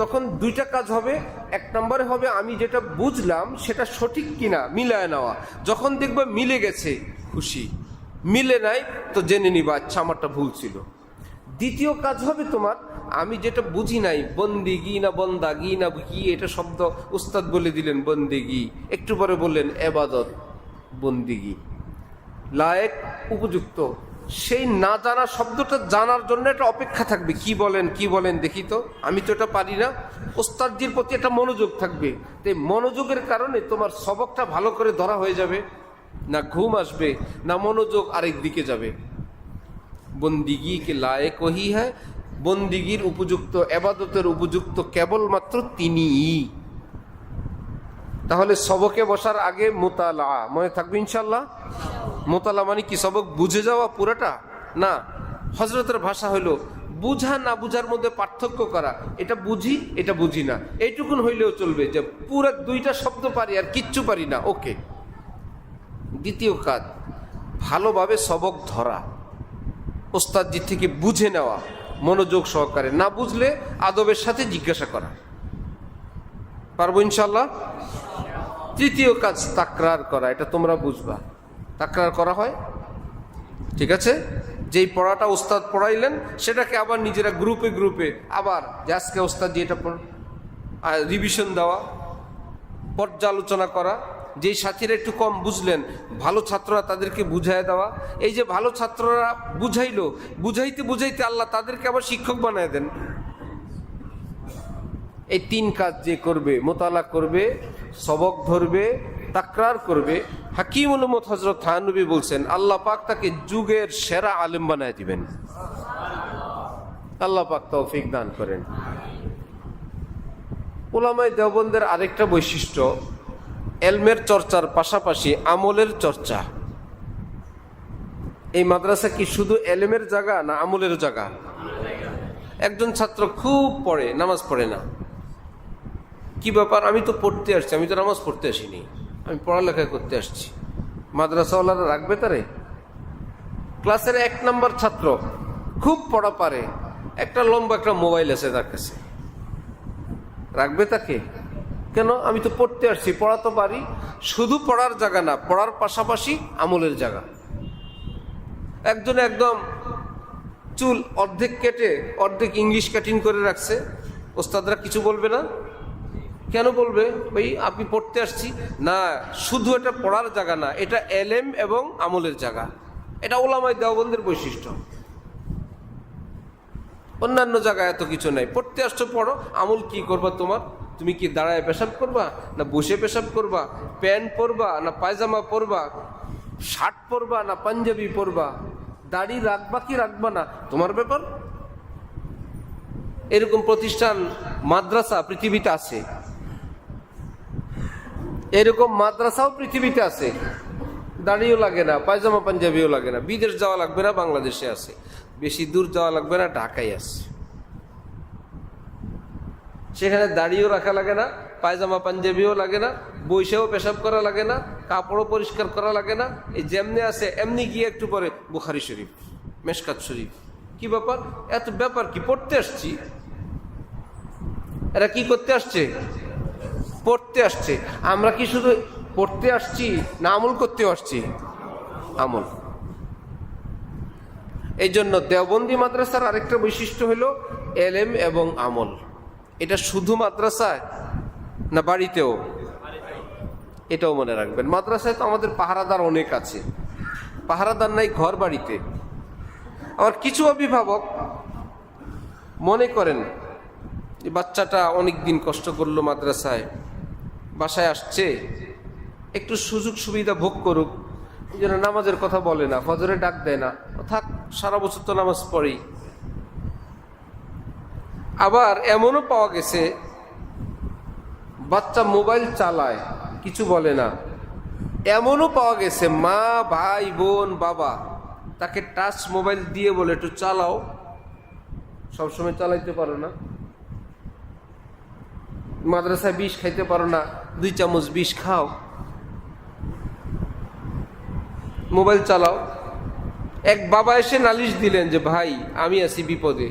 S1: তখন দুইটা কাজ হবে। এক নম্বরে হবে আমি যেটা বুঝলাম সেটা সঠিক কিনা মিলায় নেওয়া। যখন দেখবে মিলে গেছে খুশি, মিলে নাই তো জেনে নিবা আচ্ছা আমারটা ভুল ছিল। দ্বিতীয় কাজ হবে তোমার আমি যেটা বুঝি নাই, বন্দিগি না বন্দাগি না কি এটা শব্দ উস্তাদ বলে দিলেন বন্দিগি, একটু পরে বললেন এবাদত, বন্দিগি লায়েক উপযুক্ত, সেই না জানা শব্দটা জানার জন্য একটা অপেক্ষা থাকবে। কি বলেন দেখি তো, আমি তো এটা পারি না। ওস্তাদজির প্রতি একটা মনোযোগ থাকবে। তো এই মনোযোগের কারণে তোমার সবকটা ভালো করে ধরা হয়ে যাবে, না ঘুম আসবে না মনোযোগ আরেক দিকে যাবে। বন্দিগি কে লায়েক ওহি হ্যায়, বন্দিগির উপযুক্ত এবাদতের উপযুক্ত কেবলমাত্র তিনিই। তাহলে সবকে বসার আগে মোতালা মনে থাকবে ইনশাল্লাহ। মোতালা মানে কি সবক বুঝে যাওয়া পুরাটা না। হযরতের ভাষা হইল বুঝা না বুঝার মধ্যে পার্থক্য করা, এটা বুঝি এটা বুঝি না, এইটুকুন হইলেও চলবে যে পুরো দুইটা শব্দ পারি আর কিচ্ছু পারি না, ওকে। দ্বিতীয় কাজ ভালোভাবে সবক ধরা, ওস্তাদজি থেকে বুঝে নেওয়া মনোযোগ সহকারে, না বুঝলে আদবের সাথে জিজ্ঞাসা করা। পারবো ইনশাল্লাহ। তৃতীয় কাজ তাকরার করা, এটা তোমরা বুঝবা তাকরার করা হয়, ঠিক আছে। যেই পড়াটা ওস্তাদ পড়াইলেন সেটাকে আবার নিজেরা গ্রুপে গ্রুপে আবার যে আজকে ওস্তাদ যে এটা রিভিশন দেওয়া, পর্যালোচনা করা। যেই সাথীরা একটু কম বুঝলেন ভালো ছাত্ররা তাদেরকে বুঝাই দেওয়া। এই যে ভালো ছাত্ররা বুঝাইলো, বুঝাইতে বুঝাইতে আল্লাহ তাদেরকে আবার শিক্ষক বানায় দেন। এই তিন কাজ যে করবে, মোতালা করবে, সবক ধরবে, তাকরার করবে, হাকিমুল উম্মত হযরত থানবী বলছেন আল্লাহ পাক তাকে যুগের সেরা আলেম বানায় দিবেন। আল্লাহ পাক তৌফিক দান করেন। উলামায়ে দেওবন্দের আরেকটা বৈশিষ্ট্য এলমের চর্চার পাশাপাশি আমলের চর্চা। এই মাদ্রাসা কি শুধু এলমের জায়গা না আমলের জায়গা? একজন ছাত্র খুব পড়ে, নামাজ পড়ে না, কি ব্যাপার? আমি তো পড়তে আসছি, আমি তো নামাজ পড়তে আসিনি, আমি পড়ালেখা করতে আসছি। মাদ্রাসাওয়ালারা রাখবে তারে? ক্লাসের 1 নম্বর ছাত্র খুব পড়া পারে, একটা লম্বা একটা মোবাইল আছে তার কাছে, রাখবে তাকে? কেন? আমি তো পড়তে আসছি, পড়া তো পারি। শুধু পড়ার জায়গা না, পড়ার পাশাপাশি আমলের জায়গা। একজন একদম চুল অর্ধেক কেটে অর্ধেক ইংলিশ কাটিং করে রাখছে, ওস্তাদরা কিছু বলবে না? কেন বলবে? ভাই আপনি পড়তে আসছি না। শুধু এটা পড়ার জায়গা না, এটা এলেম এবং আমলের জায়গা। এটা উলামায়ে দেওবন্দের বৈশিষ্ট্য। অন্যান্য জায়গায় এত কিছু নাই। পড়তে আসছো পড়ো, আমল কি করবা তোমার? তুমি কি দাঁড়ায় পেশাব করবা না বসে পেশাব করবা? প্যান্ট পরবা না পায়জামা পরবা? শার্ট পরবা না পাঞ্জাবি পরবা? দাড়ি রাখবা কি রাখবা না তোমার ব্যাপার। এরকম প্রতিষ্ঠান মাদ্রাসা পৃথিবীতে আছে, এরকম মাদ্রাসাও পৃথিবীতে আছে। দাড়িও লাগে না, পায়জামা পাঞ্জাবিও লাগে না, বিদেশ যাওয়া লাগবে না, বাংলাদেশে আছে। বেশি দূর যাওয়া লাগবে না, ঢাকায় আছে। সেখানে দাড়িও রাখা লাগে না, পায়জামা পাঞ্জাবিও লাগে না, বৈশেও পেশাব করা লাগে না, কাপড়ও পরিষ্কার করা লাগে না। এই যেমনি আছে এমনি গিয়ে একটু পরে বুখারী শরীফ, মেশকাত শরীফ। কি ব্যাপার? এত ব্যাপার কি? পড়তে আসছি। এরা কি করতে আসছে? পড়তে আসছে। আমরা কি শুধু পড়তে আসছি না আমল করতে আসছি? আমল। এই জন্য দেওবন্দি মাদ্রাসার আরেকটা বৈশিষ্ট্য হলো এলেম এবং আমল। এটা শুধু মাদ্রাসায় না বাড়িতেও? এটাও মনে রাখবেন। মাদ্রাসায় তো আমাদের পাহারাদার অনেক আছে, পাহারাদার নাই ঘর বাড়িতে। আবার কিছু অভিভাবক মনে করেন যে বাচ্চাটা অনেক দিন কষ্ট করলো মাদ্রাসায়, বাসায় আসছে, একটু সুযোগ সুবিধা ভোগ করুক, এই জন্য নামাজের কথা বলে না, ফজরে ডাক দেয় না, থাক সারা বছর তো নামাজ পড়েই। আবার এমনও পাওয়া গেছে বাচ্চা মোবাইল চালায়, কিছু বলে না। এমনও পাওয়া গেছে মা, ভাই, বোন, বাবা তাকে টাচ মোবাইল দিয়ে বলে একটু চালাও, সবসময় চালাইতে পারো না, মাদ্রাসায় বিষ খাইতে পারো না, 2 চামচ বিষ খাও। মোবাইল চালাও। এক বাবা এসে নালিশ দিলেন যে ভাই আমি আছি বিপদে,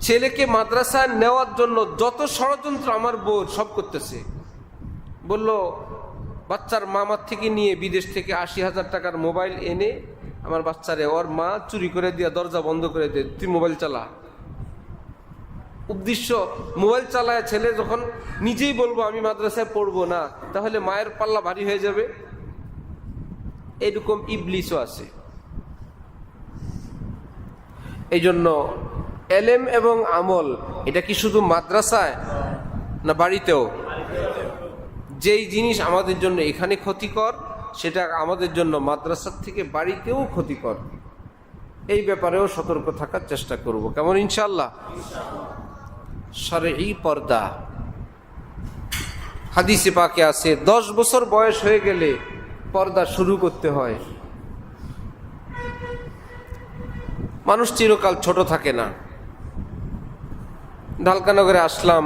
S1: ছেলেকে মাদ্রাসায় নেওয়ার জন্য যত ষড়যন্ত্র আমার বোন সব করতেছে। বলল বাচ্চার মামার থেকে নিয়ে বিদেশ থেকে 80,000 টাকার মোবাইল এনে আমার বাচ্চারে ওর মা চুরি করে দিয়া দরজা বন্ধ করে দে, তুই মোবাইল চালা। উদ্দেশ্য মোবাইল চালায় ছেলে যখন নিজেই বলবো আমি মাদ্রাসায় পড়বো না, তাহলে মায়ের পাল্লা ভারী হয়ে যাবে। এরকম ইবলিসও আছে। এই জন্য এলেম এবং আমল এটা কি শুধু মাদ্রাসায় না বাড়িতেও? যেই জিনিস আমাদের জন্য এখানে ক্ষতিকর সেটা আমাদের জন্য মাদ্রাসার থেকে বাড়িতেও ক্ষতিকর। এই ব্যাপারেও সতর্ক থাকার চেষ্টা করব, কেমন ইনশাআল্লাহ? শরঈ পর্দা হাদিসে পাকে আছে 10 বছর বয়স হয়ে গেলে পর্দা শুরু করতে হয়। মানুষ চিরকাল ছোট থাকে না। ঢালকানগরে আসলাম,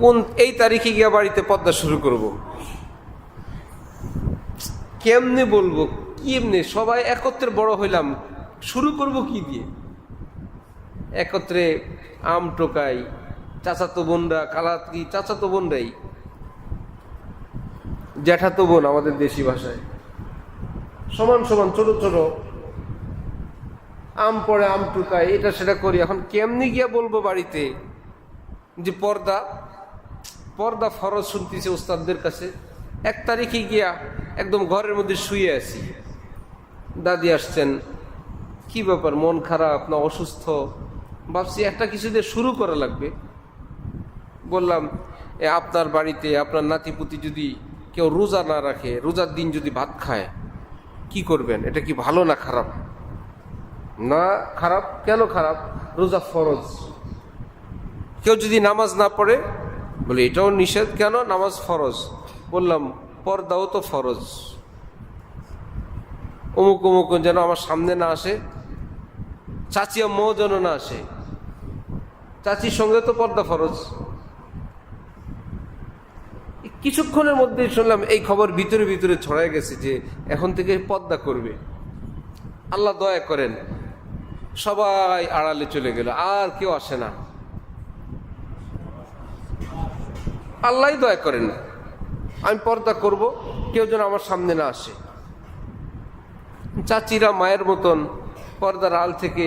S1: কোন এই তারিখে গিয়ে বাড়িতে পর্দা শুরু করব, কেমনে বলবো, কেমনে? সবাই একত্রে বড় হইলাম, শুরু করব কি দিয়ে? একত্রে আম টোকাই, চাচাতো বোনরা, কালাতি চাচাতো বোনরাই, জ্যাঠাতো বোন আমাদের দেশি ভাষায়, সমান সমান ছোট ছোট আম পড়ে আম টুকাই, এটা সেটা করি। এখন কেমনি গিয়া বলবো বাড়িতে যে পর্দা পর্দা ফরজ শুনতেছে ওস্তাদদের কাছে। 1 তারিখে গিয়া একদম ঘরের মধ্যে শুয়ে আছি, দাদি আসছেন, কি ব্যাপার, মন খারাপ না অসুস্থ? ভাবছি একটা কিছু দিয়ে শুরু করা লাগবে। বললাম আপনার বাড়িতে আপনার নাতিপুতি যদি কেউ রোজা না রাখে, রোজার দিন যদি ভাত খায়, কি করবেন? এটা কি ভালো না খারাপ? না খারাপ। কেন খারাপ? রোজা ফরজ। কেউ যদি নামাজ না পড়ে, বলে এটাও নিষেধ। কেন? নামাজ ফরজ। বললাম পর্দাও তো ফরজ। অমুক অমুক যেন আমার সামনে না আসে, চাচি আম্মাও যেন না আসে, চাচির সঙ্গে তো পর্দা ফরজ। কিছুক্ষণের মধ্যে শুনলাম এই খবর ভিতরে ভিতরে ছড়ায় গেছে যে এখন থেকে পর্দা করবে। আল্লাহ দয়া করেন, সবাই আড়ালে চলে গেল, আর কেউ আসে না। আল্লাহ দয়া করেন, আমি পর্দা করব, কেউ যেন আমার সামনে না আসে। চাচিরা মায়ের মতন পর্দার আড়াল থেকে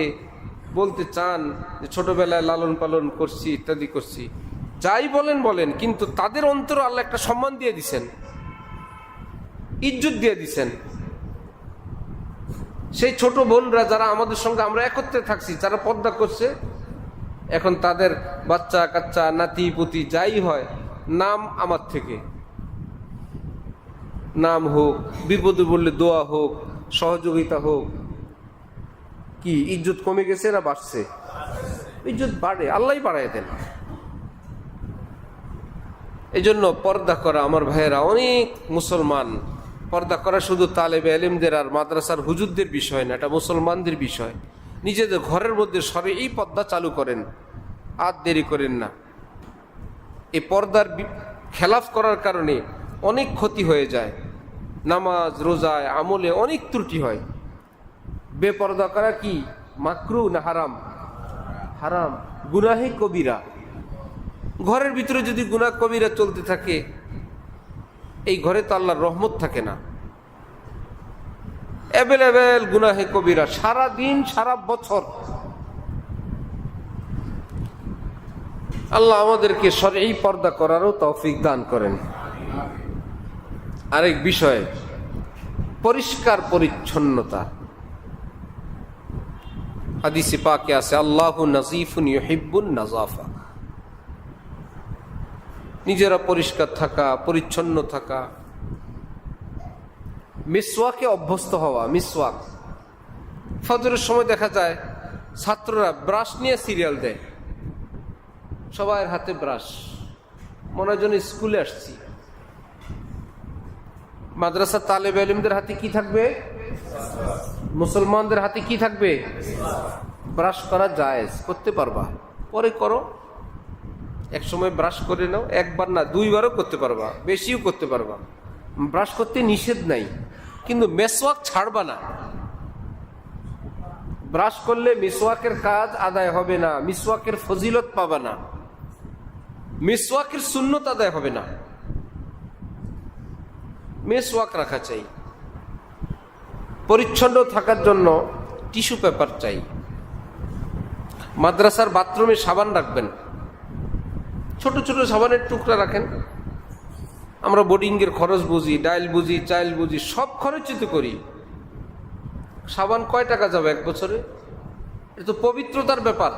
S1: বলতে চান যে ছোটবেলায় লালন পালন করছি, ইত্যাদি করছি, যাই বলেন বলেন, কিন্তু তাদের অন্তরে আল্লাহ একটা সম্মান দিয়ে দিছেন, ইজ্জত দিয়ে দিছেন। সেই ছোট বোনরা যারা আমাদের সঙ্গে আমরা একত্রে থাকছি, যারা পর্দা করছে, এখন তাদের বাচ্চা কাচ্চা নাতি পুতি যাই হয়, নাম আমার থেকে, নাম হোক, বিপদে বললে দোয়া হোক, সহযোগিতা হোক। কি ইজ্জত কমে গেছে না বাড়ছে? ইজ্জত বাড়ে, আল্লাহ বাড়ায় দেন। এই জন্য পর্দা করা আমার ভাইয়েরা, অনেক মুসলমান পর্দা করা শুধু তালেবে এলিমদের আর মাদ্রাসার হুজুরদের বিষয় না, এটা মুসলমানদের বিষয়। নিজেদের ঘরের মধ্যে সরে এই পর্দা চালু করেন, আর দেরি করেন না। এই পর্দার খেলাফ করার কারণে অনেক ক্ষতি হয়ে যায়, নামাজ রোজায় আমলে অনেক ত্রুটি হয়। বেপর্দা করা কি মাকরু না হারাম? হারাম, গুনাহে কবিরা। ঘরের ভিতরে যদি গুনাহ কবিরা চলতে থাকে, এই ঘরে তো আল্লাহর রহমত থাকে না। অ্যাভেলেবেল গুনাহে কবিরা সারা দিন সারা বছর। আল্লাহ আমাদেরকে শরঈ পর্দা করারও তৌফিক দান করেন। আরেক বিষয়, পরিষ্কার পরিচ্ছন্নতা। হাদিসে পাকে আছে আল্লাহু নাযীফুন ইউহিব্বুন নাযাফা। নিজেরা পরিষ্কার থাকা, পরিচ্ছন্ন থাকা, মিসওয়াকে অভ্যস্ত হওয়া। মিসওয়াক ফজরের সময় দেখা যায় ছাত্ররা ব্রাশ নিয়ে সিরিয়াল দেয়, সবার হাতে ব্রাশ, মনে হয় যেন স্কুলে আসছি। মাদ্রাসা তালেবে ইলমদের হাতে কি থাকবে? মুসলমানদের হাতে কি থাকবে? ব্রাশ করা জায়েজ, করতে পারবা, পরে করো। এক সময় ব্রাশ করে নাও, একবার না 2 বারও করতে পারবা, বেশিও করতে পারবা। ব্রাশ করতে নিষেধ নাই, কিন্তু মেসওয়াক ছাড়বা না। ব্রাশ করলে মিসওয়াকের কাজ আদায় হবে না, মিসওয়াকের ফজিলত পাবা না, মিসওয়াকের সুন্নত আদায় হবে না। মিসওয়াক রাখা চাই। পরিচ্ছন্ন থাকার জন্য টিস্যু পেপার চাই। মাদ্রাসার বাথরুমে সাবান রাখবেন, ছোট ছোট সাবানের টুকরা রাখেন। আমরা বোর্ডিংয়ের খরচ বুঝি, ডাইল বুঝি, চাইল বুঝি, সব খরচই তো করি। সাবান কয় টাকা যাবে এক বছরে? এটা তো পবিত্রতার ব্যাপার।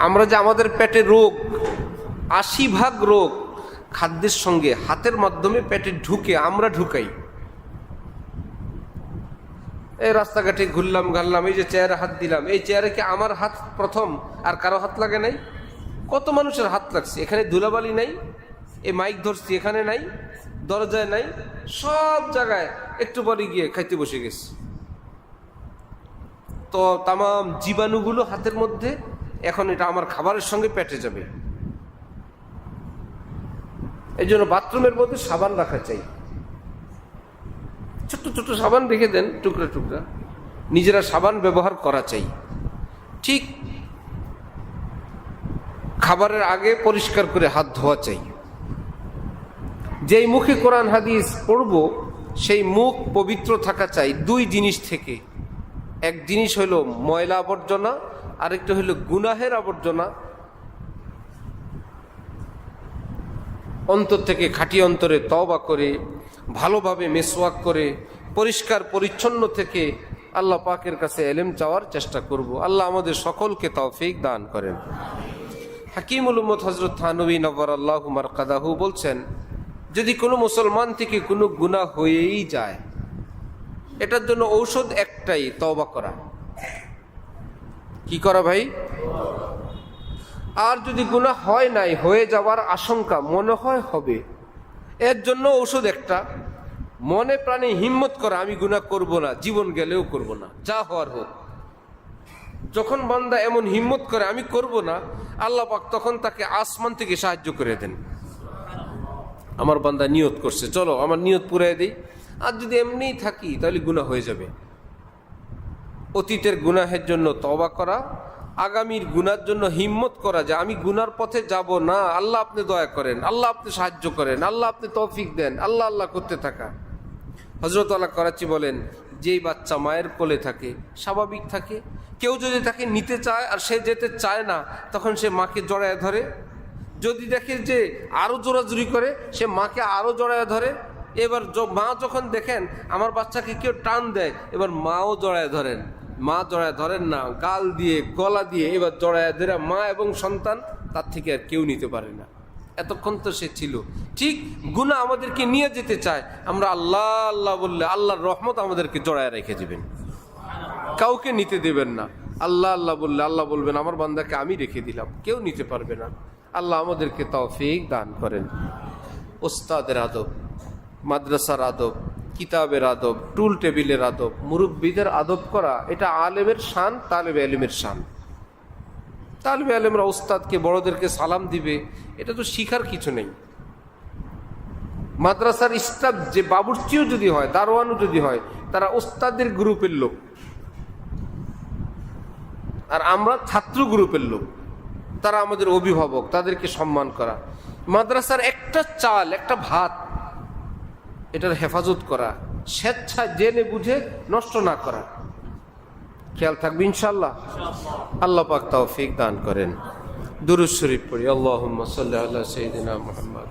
S1: আমরা যে আমাদের পেটে রোগ, ৮০% রোগ খাদ্যের সঙ্গে হাতের মাধ্যমে পেটে ঢুকে আমরা ঢুকাই। এই রাস্তাঘাটে ঘুরলাম ঘাললাম, এই যে চেয়ারে হাত দিলাম, এই চেয়ারে কি আমার হাত প্রথম? আর কারো হাত লাগে নাই? কত মানুষের হাত লাগছে। এখানে ধুলাবালি নাই, এই মাইক ধরছি এখানে নাই, দরজায় নাই, সব জায়গায় একটু পরে গিয়ে খাইতে বসে গেছে। তো তাম জীবাণুগুলো হাতের মধ্যে, এখন এটা আমার খাবারের সঙ্গে পেটে যাবে। এই জন্য বাথরুমের মধ্যে সাবান রাখা চাই। ছোট্ট ছোট্ট সাবান রেখে দেন, টুকরা টুকরা, নিজেরা সাবান ব্যবহার করা চাই। ঠিক খাবারের আগে পরিষ্কার করে হাত ধোয়া চাই। যেই মুখে কোরআন হাদিস পড়ব সেই মুখ পবিত্র থাকা চাই দুই জিনিস থেকে। এক জিনিস হইল ময়লা আবর্জনা, আরেকটা হইল গুনাহের আবর্জনা। অন্তর থেকে, খাঁটি অন্তরে তওবা করে, ভালোভাবে মিসওয়াক করে, পরিষ্কার পরিচ্ছন্ন থেকে আল্লাহ পাকের কাছে এলেম চাওয়ার চেষ্টা করব। আল্লাহ আমাদের সকলকে তৌফিক দান করেন। হাকিমুল উম্মত হযরত থানভী নওয়ারাল্লাহু মারকাদাহু বলছেন, যদি কোনো মুসলমান থেকে কোনো গুনাহ হয়েই যায়, এটার জন্য ঔষধ একটাই, তওবা করা। কি করা ভাই? আর যদি গুনাহ হয় নাই, হয়ে যাওয়ার আশঙ্কা মনে হয় হবে, এর জন্য ঔষধ একটা, মনে প্রাণে হিম্মত করা, আমি গুনাহ করব না, জীবন গেলেও করব না, যা হওয়ার হোক। যখন বান্দা এমন হিম্মত করে আমি করব না, আল্লাহ পাক তখন তাকে আসমান থেকে সাহায্য করে দেন। আমার বান্দা নিয়ত করছে, চলো আমার নিয়ত পুরাই দেই। আর যদি এমনিই থাকি তাহলে গুনাহ হয়ে যাবে। অতীতের গুনাহের জন্য তওবা করা, আগামীর গুনার জন্য হিম্মত করা, যে আমি গুনার পথে যাব না, আল্লাহ আপনি দয়া করেন, আল্লাহ আপনি সাহায্য করেন, আল্লাহ আপনি তৌফিক দেন, আল্লাহ আল্লাহ করতে থাকা। হযরত আল্লাহ করাচি বলেন, যেই বাচ্চা মায়ের কোলে থাকে স্বাভাবিক থাকে, কেউ যদি তাকে নিতে চায় আর সে যেতে চায় না, তখন সে মাকে জড়ায় ধরে। যদি দেখে যে আরো জোরাজুরি করে, সে মাকে আরো জড়ায় ধরে। এবার মা যখন দেখেন আমার বাচ্চাকে কেউ টান দেয়, এবার মাও জড়ায় ধরেন। মা জড়ায় ধরেন না, গাল দিয়ে, গলা দিয়ে এবার জড়ায় ধরে মা এবং সন্তান, তার থেকে আর কেউ নিতে পারে না। এতক্ষণ তো সে ছিল। ঠিক গুনাহ আমাদেরকে নিয়ে যেতে চায়, আমরা আল্লাহ আল্লাহ বললে আল্লাহর রহমত আমাদেরকে জড়ায় রেখে দিবেন, কাউকে নিতে দেবেন না। আল্লাহ আল্লাহ বললে আল্লাহ বলবেন আমার বান্দাকে আমি রেখে দিলাম, কেউ নিতে পারবে না। আল্লাহ আমাদেরকে তৌফিক দান করেন। ওস্তাদের আদব, মাদ্রাসার আদব, কিতাবের আদব, টুল টেবিলের আদব, মুরব্বীদের আদব করা, এটা আলেমের শান, তালেবে ইলমের শান। তালেবে ইলমরা ওস্তাদকে, বড়দেরকে সালাম দিবে, এটা তো শিখার কিছু নেই। মাদ্রাসার স্টাফ যে বাবুর্চিও যদি হয়, দারোয়ানও যদি হয়, তারা ওস্তাদের গ্রুপের লোক, আর আমরা ছাত্র গ্রুপের লোক, তারা আমাদের অভিভাবক, তাদেরকে সম্মান করা। মাদ্রাসার একটা চাল, একটা ভাত, এটার হেফাজত করা, স্বেচ্ছায় জেনে বুঝে নষ্ট না করা, খেয়াল থাকবে ইনশাআল্লাহ। আল্লাহ পাক তৌফিক দান করেন। দুরূদ শরীফ পড়ি। আল্লাহুম্মা সাল্লি আলা সাইয়্যিদিনা মুহাম্মদ।